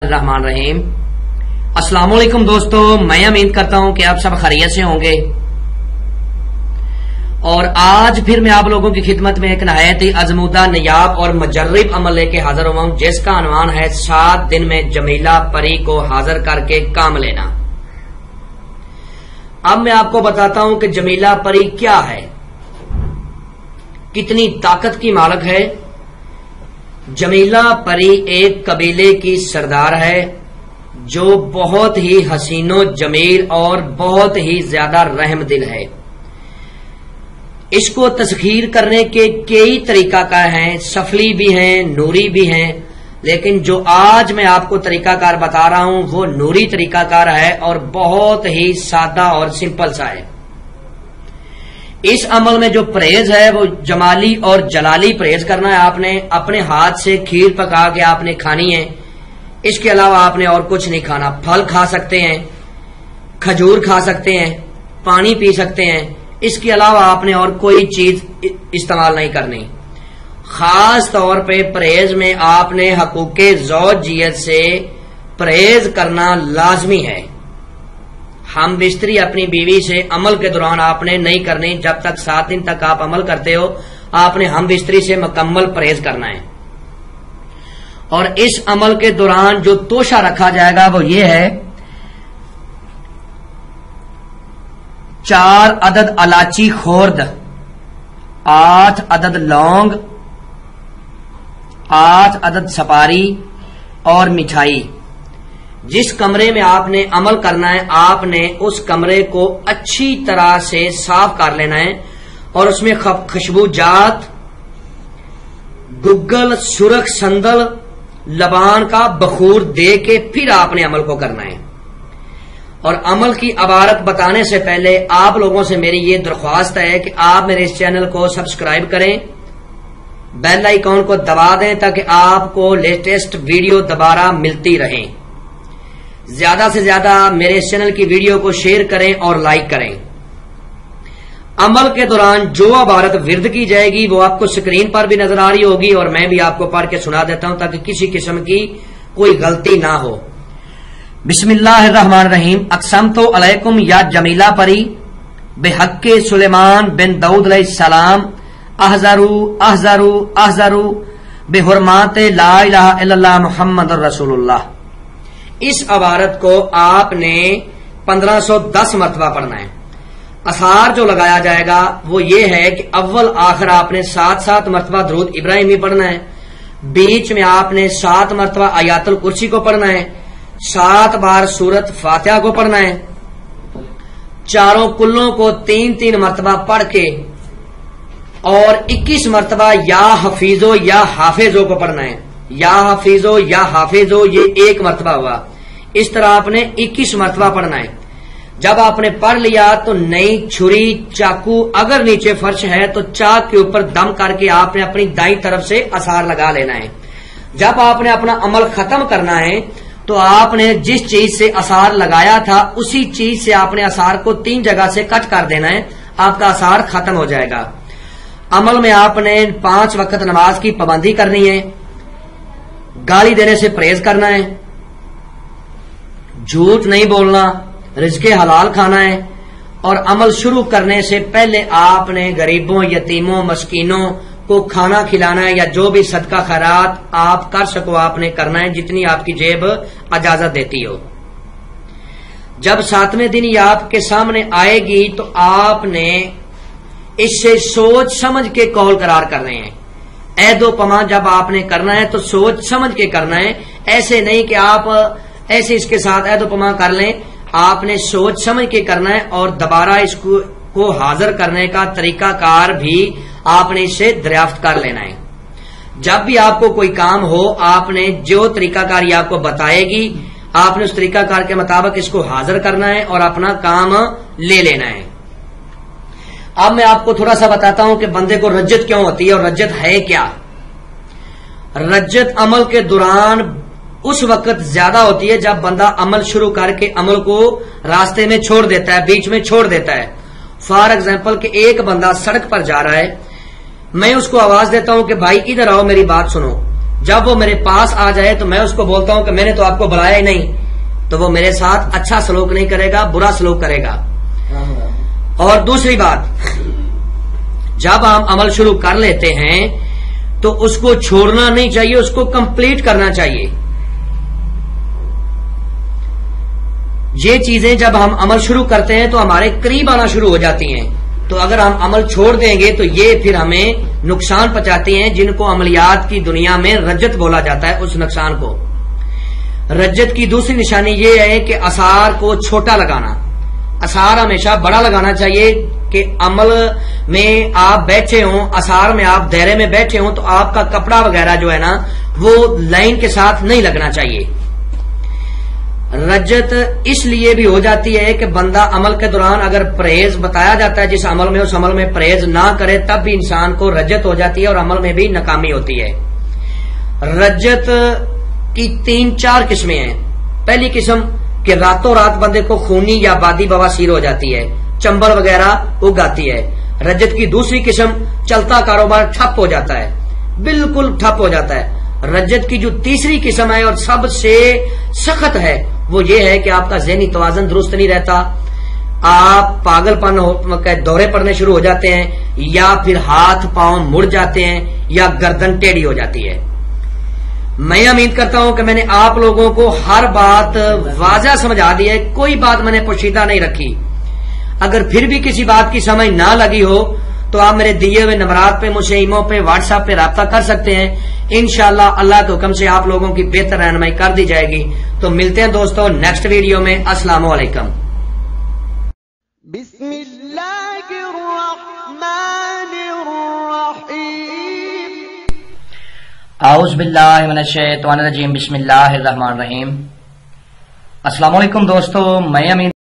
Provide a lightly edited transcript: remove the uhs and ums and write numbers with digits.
الرحمن الرحیم۔ السلام علیکم دوستو، میں امید کرتا ہوں کہ آپ سب خیریت سے ہوں گے، اور آج پھر میں آپ لوگوں کی خدمت میں ایک نہایت ہی آزمودہ، نایاب اور مجرب عمل لے کے حاضر ہوا ہوں، جس کا عنوان ہے 7 دن میں جمیلہ پری کو حاضر کر کے کام لینا۔ اب میں آپ کو بتاتا ہوں کہ جمیلہ پری کیا ہے، کتنی طاقت کی مالک ہے۔ جمیلہ پری ایک قبیلے کی سردار ہے جو بہت ہی حسین و جمیل اور بہت ہی زیادہ رحم دل ہے۔ اس کو تسخیر کرنے کے کئی طریقہ کار ہیں، سفلی بھی ہیں، نوری بھی ہیں، لیکن جو آج میں آپ کو طریقہ کار بتا رہا ہوں وہ نوری طریقہ کار ہے اور بہت ہی سادہ اور سمپل سا ہے۔ اس عمل میں جو پرہیز ہے وہ جمالی اور جلالی پرہیز کرنا ہے۔ آپ نے اپنے ہاتھ سے کھیر پکا کے آپ نے کھانی ہے، اس کے علاوہ آپ نے اور کچھ نہیں کھانا۔ پھل کھا سکتے ہیں، کھجور کھا سکتے ہیں، پانی پی سکتے ہیں، اس کے علاوہ آپ نے اور کوئی چیز استعمال نہیں کرنی۔ خاص طور پہ پرہیز میں آپ نے حقوق زوجیت سے پرہیز کرنا لازمی ہے۔ ہم بستری اپنی بیوی سے عمل کے دوران آپ نے نہیں کرنی، جب تک 7 دن تک آپ عمل کرتے ہو آپ نے ہم بستری سے مکمل پرہیز کرنا ہے۔ اور اس عمل کے دوران جو توشہ رکھا جائے گا وہ یہ ہے، 4 عدد الائچی خورد، 8 عدد لونگ، 8 عدد سپاری اور مٹھائی۔ جس کمرے میں آپ نے عمل کرنا ہے آپ نے اس کمرے کو اچھی طرح سے صاف کر لینا ہے، اور اس میں خوشبو جات، گگل، سرخ سندل، لبان کا بخور دے کے پھر آپ نے عمل کو کرنا ہے۔ اور عمل کی عبارت بتانے سے پہلے آپ لوگوں سے میری یہ درخواست ہے کہ آپ میرے اس چینل کو سبسکرائب کریں، بیل آئیکن کو دبا دیں تاکہ آپ کو لیٹسٹ ویڈیو دوبارہ ملتی رہیں۔ زیادہ سے زیادہ میرے اس چینل کی ویڈیو کو شیئر کریں اور لائک کریں۔ عمل کے دوران جو عبارت ورد کی جائے گی وہ آپ کو سکرین پر بھی نظر آ رہی ہوگی، اور میں بھی آپ کو پڑھ کے سنا دیتا ہوں تاکہ کسی قسم کی کوئی غلطی نہ ہو۔ بسم اللہ الرحمن الرحیم۔ اقسمت علیکم یا جمیلہ پری بحق سلیمان بن داؤد علیہ السلام احذروا بحرمات لا الہ الا اللہ محمد رسول اللہ۔ اس عبارت کو آپ نے 1510 مرتبہ پڑھنا ہے۔ اثار جو لگایا جائے گا وہ یہ ہے کہ اول آخر آپ نے 7 مرتبہ درود ابراہیمی پڑھنا ہے، بیچ میں آپ نے 7 مرتبہ آیات الکرسی کو پڑھنا ہے، 7 بار سورت فاتحہ کو پڑھنا ہے، چاروں کلوں کو 3 مرتبہ پڑھ کے اور 21 مرتبہ یا حفیظو یا حافظو کو پڑھنا ہے۔ یا حفیظو یا حافظو یہ 1 مرتبہ ہوا، اس طرح آپ نے 21 مرتبہ پڑھنا ہے۔ جب آپ نے پڑھ لیا تو نئی چھری، چاقو، اگر نیچے فرش ہے تو چاک کے اوپر دم کر کے آپ نے اپنی دائیں طرف سے اثار لگا لینا ہے۔ جب آپ نے اپنا عمل ختم کرنا ہے تو آپ نے جس چیز سے اثار لگایا تھا اسی چیز سے آپ نے اثار کو 3 جگہ سے کٹ کر دینا ہے، آپ کا اثار ختم ہو جائے گا۔ عمل میں آپ نے 5 وقت نماز کی پابندی کرنی ہے، گالی دینے سے پرہیز کرنا ہے، جھوٹ نہیں بولنا، رزق حلال کھانا ہے، اور عمل شروع کرنے سے پہلے آپ نے غریبوں، یتیموں، مسکینوں کو کھانا کھلانا ہے، یا جو بھی صدقہ خیرات آپ کر سکو آپ نے کرنا ہے، جتنی آپ کی جیب اجازت دیتی ہو۔ جب 7ویں دن یہ آپ کے سامنے آئے گی تو آپ نے اس سے سوچ سمجھ کے قول قرار کرنے ہیں۔ عہد و پیمان جب آپ نے کرنا ہے تو سوچ سمجھ کے کرنا ہے، ایسے نہیں کہ آپ ایسے اس کے ساتھ عہد و پیمان کر لیں، آپ نے سوچ سمجھ کے کرنا ہے، اور دوبارہ اس کو حاضر کرنے کا طریقہ کار بھی آپ نے اس سے دریافت کر لینا ہے۔ جب بھی آپ کو کوئی کام ہو آپ نے جو طریقہ کار یہ آپ کو بتائے گی آپ نے اس طریقہ کار کے مطابق اس کو حاضر کرنا ہے اور اپنا کام لے لینا ہے۔ اب میں آپ کو تھوڑا سا بتاتا ہوں کہ بندے کو رجت کیوں ہوتی ہے اور رجت ہے کیا۔ رجت عمل کے دوران اس وقت زیادہ ہوتی ہے جب بندہ عمل شروع کر کے عمل کو راستے میں چھوڑ دیتا ہے، بیچ میں چھوڑ دیتا ہے۔ فار ایگزامپل کہ ایک بندہ سڑک پر جا رہا ہے، میں اس کو آواز دیتا ہوں کہ بھائی ادھر آؤ میری بات سنو، جب وہ میرے پاس آ جائے تو میں اس کو بولتا ہوں کہ میں نے تو آپ کو بلایا ہی نہیں، تو وہ میرے ساتھ اچھا سلوک نہیں کرے گا، برا سلوک کرے گا۔ اور دوسری بات، جب ہم عمل شروع کر لیتے ہیں تو اس کو چھوڑنا نہیں چاہیے، اس کو کمپلیٹ کرنا چاہیے۔ یہ چیزیں جب ہم عمل شروع کرتے ہیں تو ہمارے قریب آنا شروع ہو جاتی ہیں، تو اگر ہم عمل چھوڑ دیں گے تو یہ پھر ہمیں نقصان پہنچاتی ہیں، جن کو عملیات کی دنیا میں رجت بولا جاتا ہے۔ اس نقصان کو، رجت کی دوسری نشانی یہ ہے کہ آثار کو چھوٹا لگانا، آثار ہمیشہ بڑا لگانا چاہیے کہ عمل میں آپ بیٹھے ہوں، آثار میں آپ دائرے میں بیٹھے ہوں تو آپ کا کپڑا وغیرہ جو ہے نا وہ لائن کے ساتھ نہیں لگنا چاہیے۔ رجت اس لیے بھی ہو جاتی ہے کہ بندہ عمل کے دوران اگر پرہیز بتایا جاتا ہے جس عمل میں، اس عمل میں پرہیز نہ کرے تب بھی انسان کو رجت ہو جاتی ہے اور عمل میں بھی ناکامی ہوتی ہے۔ رجت کی 3-4 قسمیں ہیں۔ پہلی قسم کہ راتوں رات بندے کو خونی یا بادی بواسیر ہو جاتی ہے، چمبل وغیرہ اگاتی ہے۔ رجت کی دوسری قسم چلتا کاروبار ٹھپ ہو جاتا ہے، بالکل ٹھپ ہو جاتا ہے۔ رجت کی جو تیسری قسم ہے اور سب سے سخت ہے وہ یہ ہے کہ آپ کا ذہنی توازن درست نہیں رہتا، آپ پاگل پن دورے پڑنے شروع ہو جاتے ہیں، یا پھر ہاتھ پاؤں مڑ جاتے ہیں، یا گردن ٹیڑھی ہو جاتی ہے۔ میں امید کرتا ہوں کہ میں نے آپ لوگوں کو ہر بات واضح سمجھا دی ہے، کوئی بات میں نے پوشیدہ نہیں رکھی۔ اگر پھر بھی کسی بات کی سمجھ نہ لگی ہو تو آپ میرے دیے ہوئے نمبرات پہ، مجھے ایمو پہ، واٹس ایپ پہ رابطہ کر سکتے ہیں، انشاءاللہ اللہ کے حکم سے آپ لوگوں کی بہتر رہنمائی کر دی جائے گی۔ تو ملتے ہیں دوستوں نیکسٹ ویڈیو میں۔ السلام علیکم۔ بسم اللہ الرحمن الرحیم۔ اعوذ باللہ من الشیطان الرجیم، بسم اللہ الرحمن الرحیم۔ السلام علیکم دوستو، میں امید